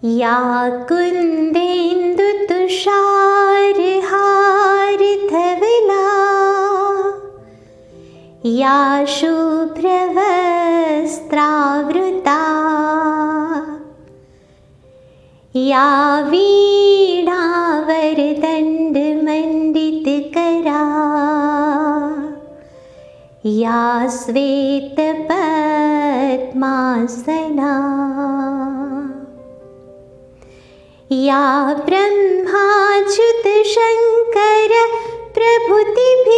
या कुन्देन्दुतुषारहारधवला या शुभ्रवस्त्रावृता या वीणावरदण्डमण्डितकरा या श्वेतपद्मासना या ब्रह्माच्युतशङ्कर प्रभृतिभिः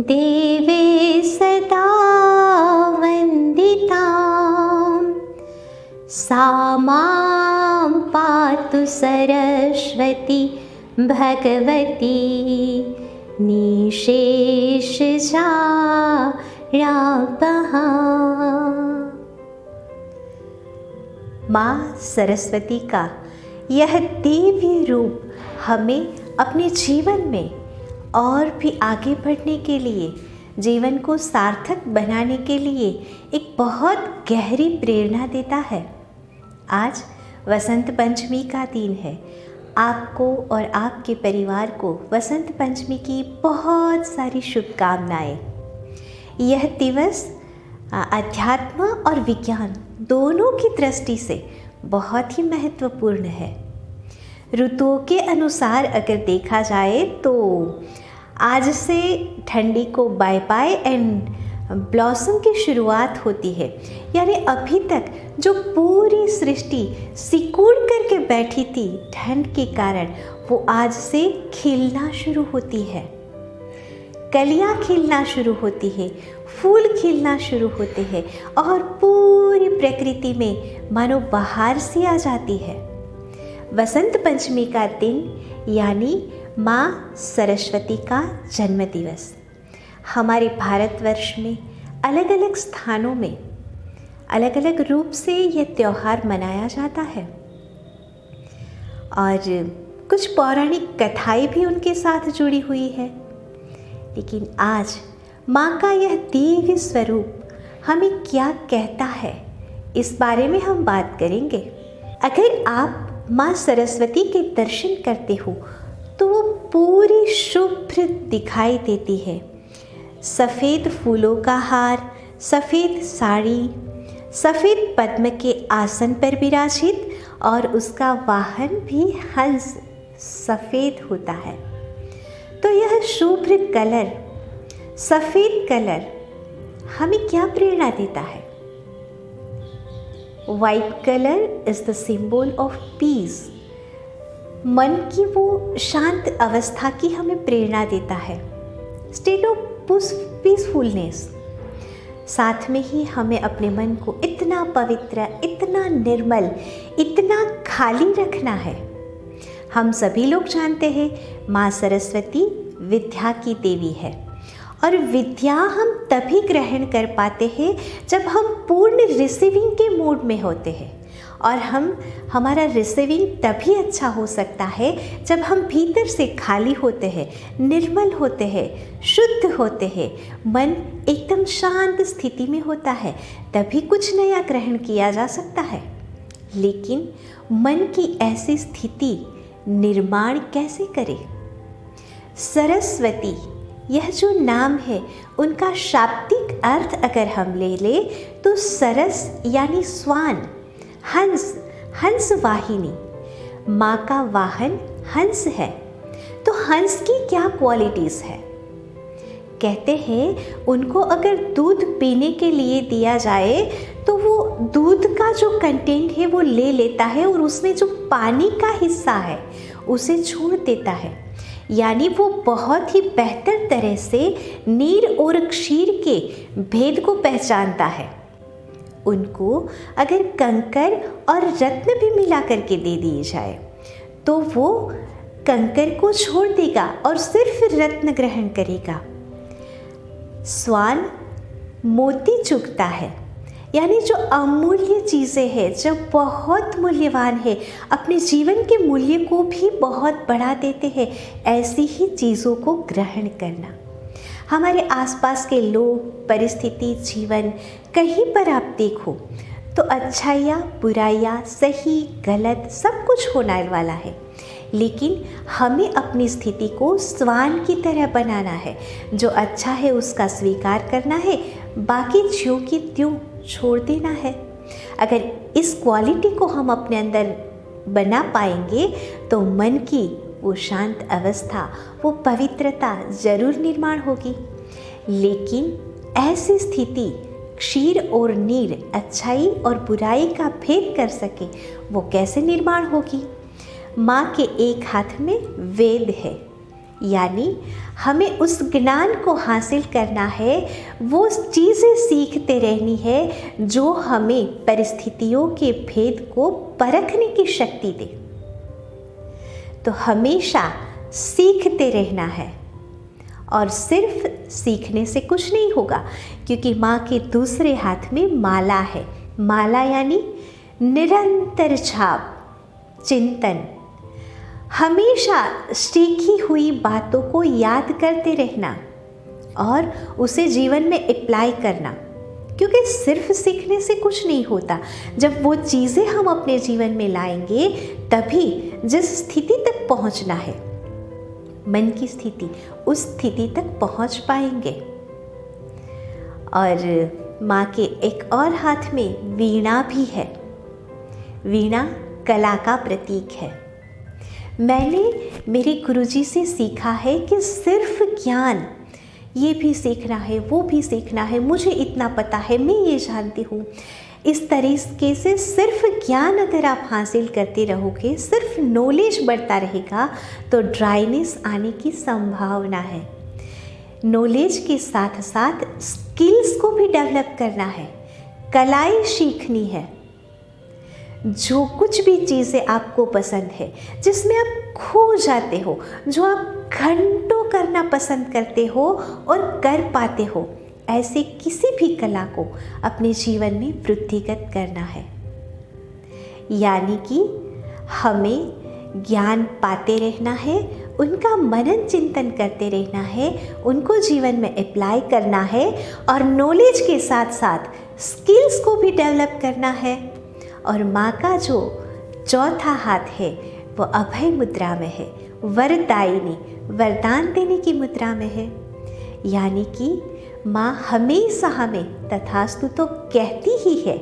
देवे सदा वन्दितां सा मां पातु सरस्वती भगवती निशेषजारापः। माँ सरस्वती का यह दिव्य रूप हमें अपने जीवन में और भी आगे बढ़ने के लिए, जीवन को सार्थक बनाने के लिए एक बहुत गहरी प्रेरणा देता है। आज वसंत पंचमी का दिन है। आपको और आपके परिवार को वसंत पंचमी की बहुत सारी शुभकामनाएं। यह दिवस अध्यात्म और विज्ञान दोनों की दृष्टि से बहुत ही महत्वपूर्ण है। ऋतुओं के अनुसार अगर देखा जाए तो आज से ठंडी को बाय बाय एंड ब्लॉसम की शुरुआत होती है। यानी अभी तक जो पूरी सृष्टि सिकुड़ करके बैठी थी ठंड के कारण, वो आज से खिलना शुरू होती है। कलियाँ खिलना शुरू होती है, फूल खिलना शुरू होते हैं और पूरी प्रकृति में मानो बहार सी आ जाती है। वसंत पंचमी का दिन यानी माँ सरस्वती का जन्म दिवस हमारे भारतवर्ष में अलग अलग स्थानों में अलग अलग रूप से यह त्यौहार मनाया जाता है और कुछ पौराणिक कथाएं भी उनके साथ जुड़ी हुई है। लेकिन आज माँ का यह दिव्य स्वरूप हमें क्या कहता है, इस बारे में हम बात करेंगे। अगर आप माँ सरस्वती के दर्शन करते हो तो वो पूरी शुभ्र दिखाई देती है। सफ़ेद फूलों का हार, सफ़ेद साड़ी, सफ़ेद पद्म के आसन पर विराजित और उसका वाहन भी हंस सफ़ेद होता है। तो यह शुभ्र कलर, सफ़ेद कलर हमें क्या प्रेरणा देता है? White colour is the symbol of peace. मन की वो शांत अवस्था की हमें प्रेरणा देता है, स्टेट ऑफ पीसफुलनेस। साथ में ही हमें अपने मन को इतना पवित्र, इतना निर्मल, इतना खाली रखना है। हम सभी लोग जानते हैं माँ सरस्वती विद्या की देवी है और विद्या हम तभी ग्रहण कर पाते हैं जब हम पूर्ण रिसीविंग के मूड में होते हैं। और हमारा रिसीविंग तभी अच्छा हो सकता है जब हम भीतर से खाली होते हैं, निर्मल होते हैं, शुद्ध होते हैं, मन एकदम शांत स्थिति में होता है, तभी कुछ नया ग्रहण किया जा सकता है। लेकिन मन की ऐसी स्थिति निर्माण कैसे करें? सरस्वती यह जो नाम है, उनका शाब्दिक अर्थ अगर हम ले ले तो सरस यानी स्वान, हंस, हंस वाहिनी। माँ का वाहन हंस है। तो हंस की क्या क्वालिटीज़ है? कहते हैं उनको अगर दूध पीने के लिए दिया जाए तो वो दूध का जो कंटेंट है वो ले लेता है और उसमें जो पानी का हिस्सा है उसे छोड़ देता है। यानी वो बहुत ही बेहतर तरह से नीर और क्षीर के भेद को पहचानता है। उनको अगर कंकर और रत्न भी मिला करके दे दिए जाए तो वो कंकर को छोड़ देगा और सिर्फ रत्न ग्रहण करेगा। स्वान मोती चुगता है, यानी जो अमूल्य चीज़ें हैं, जो बहुत मूल्यवान है, अपने जीवन के मूल्य को भी बहुत बढ़ा देते हैं, ऐसी ही चीज़ों को ग्रहण करना। हमारे आसपास के लोग, परिस्थिति, जीवन, कहीं पर आप देखो तो अच्छाइयाँ बुराइयाँ सही गलत सब कुछ होने वाला है, लेकिन हमें अपनी स्थिति को स्वान की तरह बनाना है। जो अच्छा है उसका स्वीकार करना है, बाकी ज्यों की त्यों छोड़ देना है। अगर इस क्वालिटी को हम अपने अंदर बना पाएंगे तो मन की वो शांत अवस्था, वो पवित्रता जरूर निर्माण होगी। लेकिन ऐसी स्थिति क्षीर और नीर, अच्छाई और बुराई का भेद कर सके, वो कैसे निर्माण होगी? माँ के एक हाथ में वेद है, यानी हमें उस ज्ञान को हासिल करना है, वो चीज़ें सीखते रहनी है जो हमें परिस्थितियों के भेद को परखने की शक्ति दे। तो हमेशा सीखते रहना है, और सिर्फ सीखने से कुछ नहीं होगा, क्योंकि माँ के दूसरे हाथ में माला है। माला यानी निरंतर छाप, चिंतन, हमेशा सीखी हुई बातों को याद करते रहना और उसे जीवन में अप्लाई करना, क्योंकि सिर्फ सीखने से कुछ नहीं होता। जब वो चीज़ें हम अपने जीवन में लाएंगे तभी जिस स्थिति तक पहुंचना है, मन की स्थिति, उस स्थिति तक पहुंच पाएंगे। और माँ के एक और हाथ में वीणा भी है। वीणा कला का प्रतीक है। मैंने मेरे गुरुजी से सीखा है कि सिर्फ ज्ञान, ये भी सीखना है, वो भी सीखना है, मुझे इतना पता है, मैं ये जानती हूँ, इस तरीके से सिर्फ ज्ञान अगर आप हासिल करते रहोगे, सिर्फ नॉलेज बढ़ता रहेगा, तो ड्राइनेस आने की संभावना है। नॉलेज के साथ साथ स्किल्स को भी डेवलप करना है, कलाएं सीखनी है। जो कुछ भी चीज़ें आपको पसंद है, जिसमें आप खो जाते हो, जो आप घंटों करना पसंद करते हो और कर पाते हो, ऐसे किसी भी कला को अपने जीवन में वृद्धिगत करना है। यानी कि हमें ज्ञान पाते रहना है, उनका मनन चिंतन करते रहना है, उनको जीवन में अप्लाई करना है, और नॉलेज के साथ साथ स्किल्स को भी डेवलप करना है। और माँ का जो चौथा हाथ है वो अभय मुद्रा में है, वरदायिनी, वरदान देने की मुद्रा में है। यानी कि माँ हमेशा हमें तथास्तु तो कहती ही है,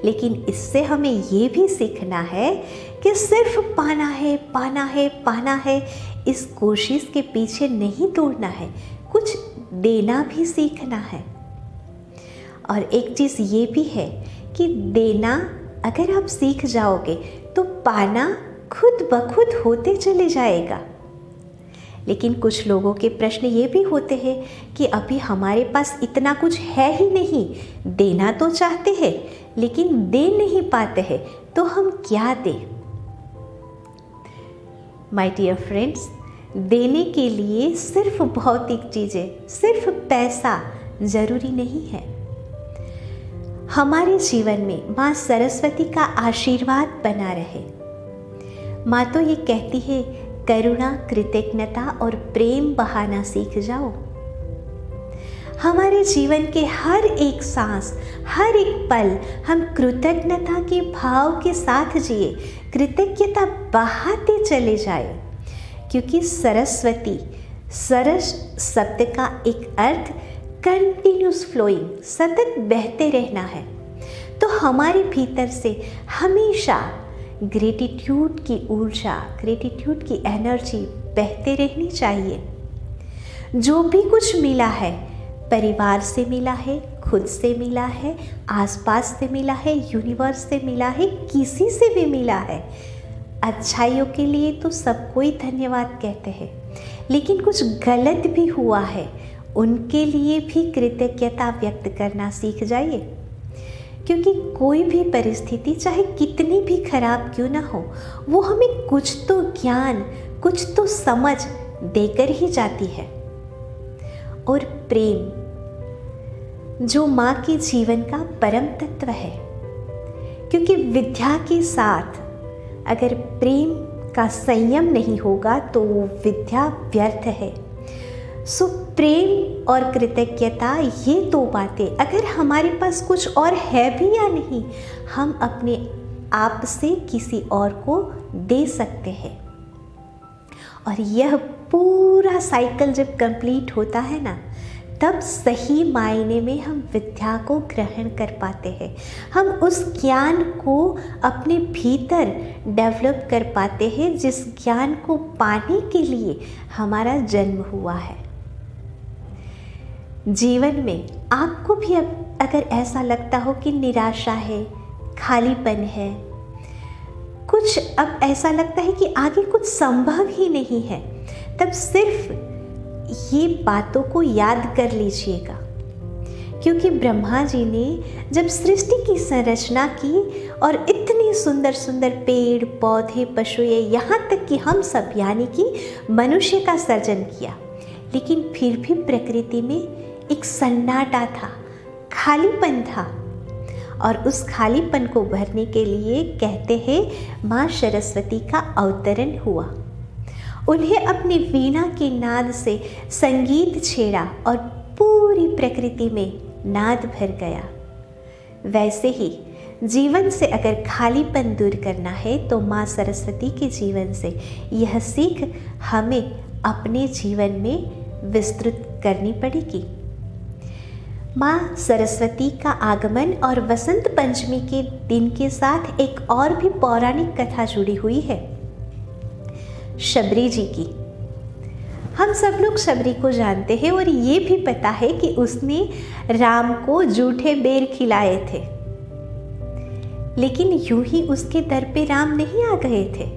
लेकिन इससे हमें ये भी सीखना है कि सिर्फ पाना है, पाना है, पाना है, इस कोशिश के पीछे नहीं दौड़ना है, कुछ देना भी सीखना है। और एक चीज़ ये भी है कि देना अगर आप सीख जाओगे तो पाना खुद ब खुद होते चले जाएगा। लेकिन कुछ लोगों के प्रश्न ये भी होते हैं कि अभी हमारे पास इतना कुछ है ही नहीं, देना तो चाहते हैं लेकिन दे नहीं पाते हैं, तो हम क्या दें? माय डियर फ्रेंड्स, देने के लिए सिर्फ भौतिक चीज़ें, सिर्फ पैसा ज़रूरी नहीं है। हमारे जीवन में माँ सरस्वती का आशीर्वाद बना रहे। माँ तो ये कहती है, करुणा, कृतज्ञता और प्रेम बहाना सीख जाओ। हमारे जीवन के हर एक सांस, हर एक पल हम कृतज्ञता के भाव के साथ जिए, कृतज्ञता बहाते चले जाए, क्योंकि सरस्वती, सरस शब्द का एक अर्थ कंटिन्यूस फ्लोइंग, सतत बहते रहना है। तो हमारे भीतर से हमेशा ग्रेटिट्यूड की ऊर्जा, ग्रेटिट्यूड की एनर्जी बहते रहनी चाहिए। जो भी कुछ मिला है, परिवार से मिला है, खुद से मिला है, आसपास से मिला है, यूनिवर्स से मिला है, किसी से भी मिला है, अच्छाइयों के लिए तो सबको ही धन्यवाद कहते हैं, लेकिन कुछ गलत भी हुआ है, उनके लिए भी कृतज्ञता व्यक्त करना सीख जाइए। क्योंकि कोई भी परिस्थिति चाहे कितनी भी खराब क्यों ना हो, वो हमें कुछ तो ज्ञान, कुछ तो समझ देकर ही जाती है। और प्रेम जो माँ के जीवन का परम तत्व है, क्योंकि विद्या के साथ अगर प्रेम का संयम नहीं होगा तो वो विद्या व्यर्थ है। सो प्रेम और कृतज्ञता, ये दो बातें अगर हमारे पास कुछ और है भी या नहीं, हम अपने आप से किसी और को दे सकते हैं। और यह पूरा साइकिल जब कंप्लीट होता है ना, तब सही मायने में हम विद्या को ग्रहण कर पाते हैं। हम उस ज्ञान को अपने भीतर डेवलप कर पाते हैं जिस ज्ञान को पाने के लिए हमारा जन्म हुआ है। जीवन में आपको भी अब अगर ऐसा लगता हो कि निराशा है, खालीपन है, कुछ अब ऐसा लगता है कि आगे कुछ संभव ही नहीं है, तब सिर्फ ये बातों को याद कर लीजिएगा, क्योंकि ब्रह्मा जी ने जब सृष्टि की संरचना की और इतने सुंदर सुंदर पेड़ पौधे पशुएं, यहाँ तक कि हम सब यानी कि मनुष्य का सर्जन किया, लेकिन फिर भी प्रकृति में एक सन्नाटा था, खालीपन था। और उस खालीपन को भरने के लिए कहते हैं माँ सरस्वती का अवतरण हुआ। उन्हें अपनी वीणा के नाद से संगीत छेड़ा और पूरी प्रकृति में नाद भर गया। वैसे ही जीवन से अगर खालीपन दूर करना है तो माँ सरस्वती के जीवन से यह सीख हमें अपने जीवन में विस्तृत करनी पड़ेगी। माँ सरस्वती का आगमन और वसंत पंचमी के दिन के साथ एक और भी पौराणिक कथा जुड़ी हुई है, शबरी जी की। हम सब लोग शबरी को जानते हैं और ये भी पता है कि उसने राम को जूठे बेर खिलाए थे, लेकिन यूं ही उसके दर पे राम नहीं आ गए थे।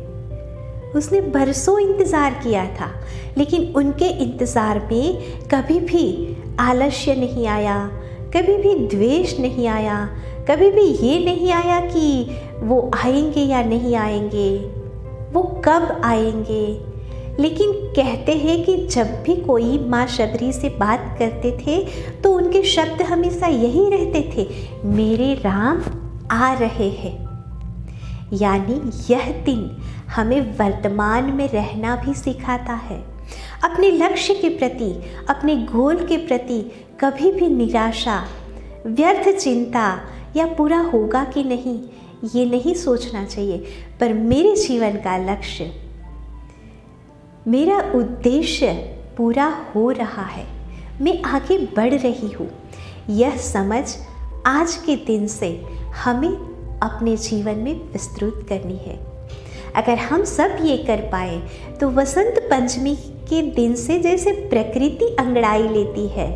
उसने बरसों इंतज़ार किया था, लेकिन उनके इंतज़ार में कभी भी आलस्य नहीं आया, कभी भी द्वेष नहीं आया, कभी भी ये नहीं आया कि वो आएंगे या नहीं आएंगे, वो कब आएंगे। लेकिन कहते हैं कि जब भी कोई माँ शबरी से बात करते थे तो उनके शब्द हमेशा यही रहते थे, मेरे राम आ रहे हैं। यानी यह दिन हमें वर्तमान में रहना भी सिखाता है। अपने लक्ष्य के प्रति, अपने गोल के प्रति कभी भी निराशा, व्यर्थ चिंता या पूरा होगा कि नहीं, ये नहीं सोचना चाहिए, पर मेरे जीवन का लक्ष्य, मेरा उद्देश्य पूरा हो रहा है, मैं आगे बढ़ रही हूँ। यह समझ आज के दिन से हमें अपने जीवन में विस्तृत करनी है। अगर हम सब ये कर पाए तो वसंत पंचमी के दिन से जैसे प्रकृति अंगड़ाई लेती है,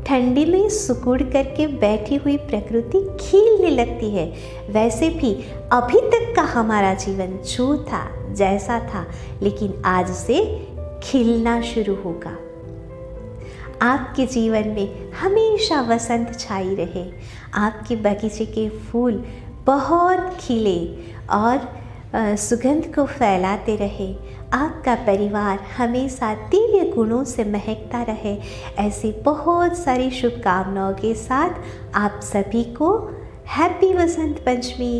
ठंडी में सिकुड़ करके बैठी हुई प्रकृति खिलने लगती है, वैसे भी अभी तक का हमारा जीवन जो था जैसा था, लेकिन आज से खिलना शुरू होगा। आपके जीवन में हमेशा वसंत छाई रहे, आपके बगीचे के फूल बहुत खिले और सुगंध को फैलाते रहे, आपका परिवार हमेशा दिव्य गुणों से महकता रहे। ऐसी बहुत सारी शुभकामनाओं के साथ आप सभी को हैप्पी वसंत पंचमी।